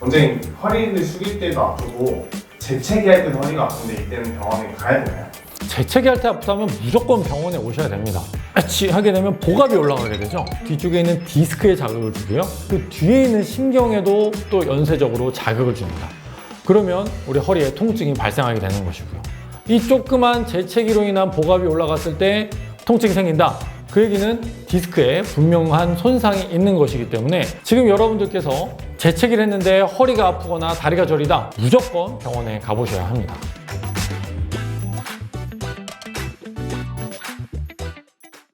원장님 허리를 숙일 때도 아프고 재채기 할 때도 허리가 아픈데 이때는 병원에 가야 되나요? 재채기 할 때 아프다면 무조건 병원에 오셔야 됩니다. 하게 되면 복압이 올라가게 되죠. 뒤쪽에 있는 디스크에 자극을 주고요. 그 뒤에 있는 신경에도 또 연쇄적으로 자극을 줍니다. 그러면 우리 허리에 통증이 발생하게 되는 것이고요. 이 조그만 재채기로 인한 복압이 올라갔을 때 통증이 생긴다. 그 얘기는 디스크에 분명한 손상이 있는 것이기 때문에 지금 여러분들께서 재채기를 했는데 허리가 아프거나 다리가 저리다, 무조건 병원에 가보셔야 합니다.